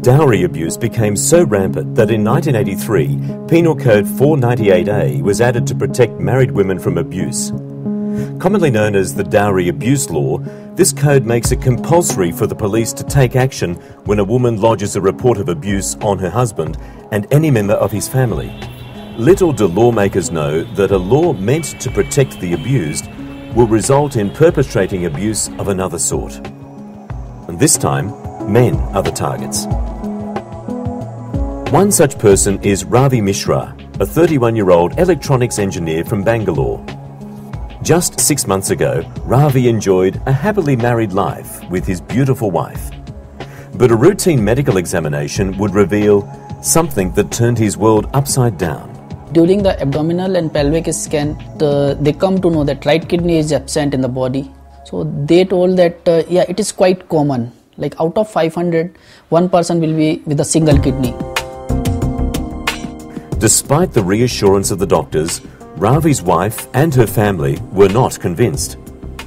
Dowry abuse became so rampant that in 1983, Penal Code 498A was added to protect married women from abuse. Commonly known as the Dowry Abuse Law, this code makes it compulsory for the police to take action when a woman lodges a report of abuse on her husband and any member of his family. Little do lawmakers know that a law meant to protect the abused will result in perpetrating abuse of another sort. And this time, men are the targets. One such person is Ravi Mishra, a 31-year-old electronics engineer from Bangalore. Just 6 months ago, Ravi enjoyed a happily married life with his beautiful wife. But a routine medical examination would reveal something that turned his world upside down. During the abdominal and pelvic scan, they come to know that right kidney is absent in the body. So they told that, it is quite common. Like out of 500, one person will be with a single kidney. Despite the reassurance of the doctors, Ravi's wife and her family were not convinced.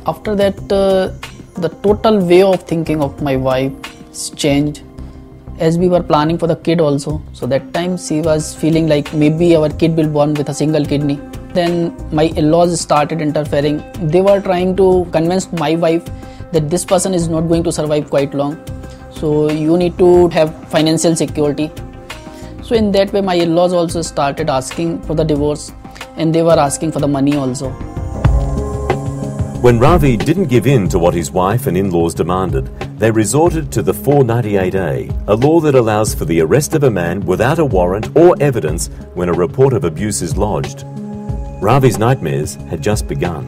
After that, the total way of thinking of my wife changed. As we were planning for the kid also, so that time she was feeling like maybe our kid will born with a single kidney. Then my in-laws started interfering. They were trying to convince my wife that this person is not going to survive quite long, so you need to have financial security. So in that way my in-laws also started asking for the divorce, and they were asking for the money also. When Ravi didn't give in to what his wife and in-laws demanded, they resorted to the 498A, a law that allows for the arrest of a man without a warrant or evidence when a report of abuse is lodged. Ravi's nightmares had just begun.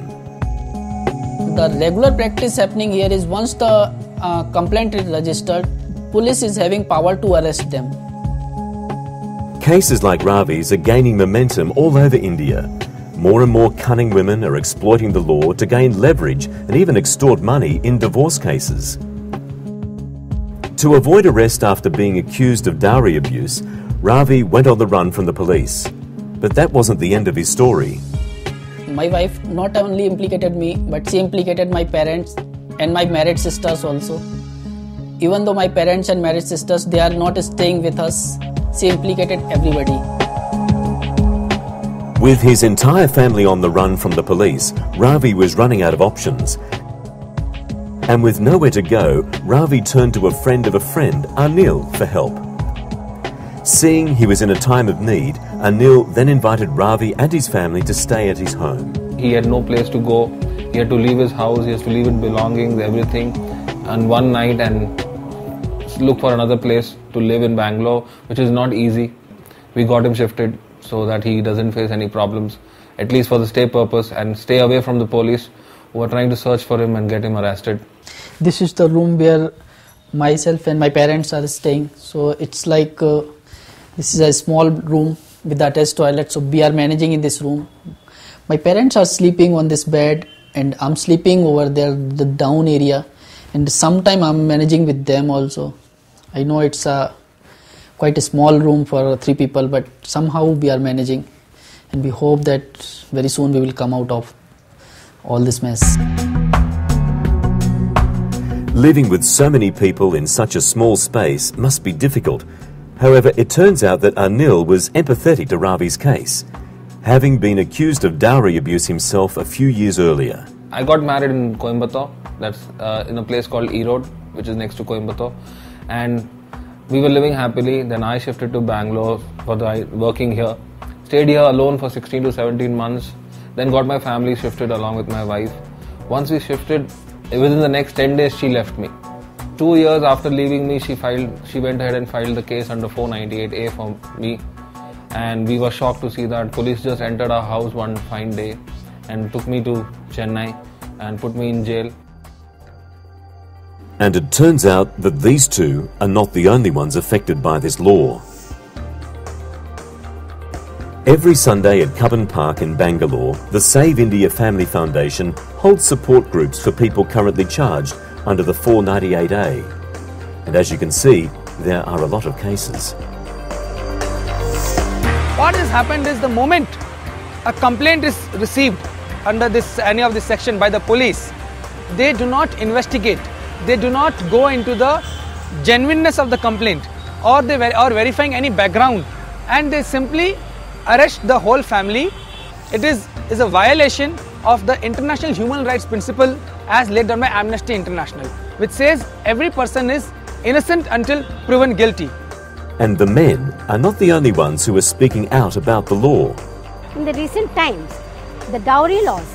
The regular practice happening here is once the complaint is registered, police is having power to arrest them. Cases like Ravi's are gaining momentum all over India. More and more cunning women are exploiting the law to gain leverage and even extort money in divorce cases. To avoid arrest after being accused of dowry abuse, Ravi went on the run from the police. But that wasn't the end of his story. My wife not only implicated me, but she implicated my parents and my married sisters also. Even though my parents and married sisters, they are not staying with us, she implicated everybody. With his entire family on the run from the police, Ravi was running out of options. And with nowhere to go, Ravi turned to a friend, Anil, for help. Seeing he was in a time of need, Anil then invited Ravi and his family to stay at his home. He had no place to go. He had to leave his house, he has to leave his belongings, everything, and one night and look for another place to live in Bangalore, which is not easy. We got him shifted so that he doesn't face any problems, at least for the stay purpose, and stay away from the police who are trying to search for him and get him arrested. This is the room where myself and my parents are staying. So it's like this is a small room with attached toilet. So we are managing in this room. My parents are sleeping on this bed and I'm sleeping over there, the down area. And sometime I'm managing with them also. I know it's quite a small room for 3 people, but somehow we are managing. And we hope that very soon we will come out of all this mess. Living with so many people in such a small space must be difficult. However, it turns out that Anil was empathetic to Ravi's case, having been accused of dowry abuse himself a few years earlier. I got married in Coimbatore, that's in a place called Erode, which is next to Coimbatore, and we were living happily. Then I shifted to Bangalore for working here, stayed here alone for 16 to 17 months, then got my family shifted along with my wife. Once we shifted, within the next 10 days she left me. 2 years after leaving me, she went ahead and filed the case under 498A for me, and we were shocked to see that police just entered our house one fine day and took me to Chennai and put me in jail. And it turns out that these two are not the only ones affected by this law. Every Sunday at Cubbon Park in Bangalore, the Save India Family Foundation holds support groups for people currently charged under the 498A. And as you can see, there are a lot of cases. What has happened is the moment a complaint is received under any of this section by the police, they do not investigate. They do not go into the genuineness of the complaint. or verifying any background, and they simply arrest the whole family, it is a violation of the international human rights principle as laid down by Amnesty International, which says every person is innocent until proven guilty. And the men are not the only ones who are speaking out about the law. In the recent times, the dowry laws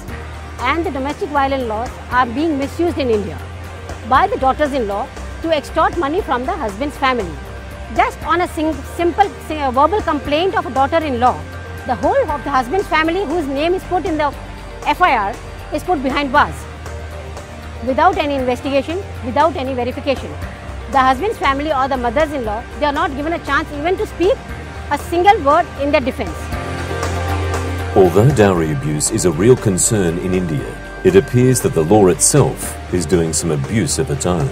and the domestic violence laws are being misused in India by the daughters-in-law to extort money from the husband's family. Just on a simple verbal complaint of a daughter-in-law, the whole of the husband's family, whose name is put in the FIR, is put behind bars without any investigation, without any verification. The husband's family or the mothers-in-law, they are not given a chance even to speak a single word in their defense. Although dowry abuse is a real concern in India, it appears that the law itself is doing some abuse of its own.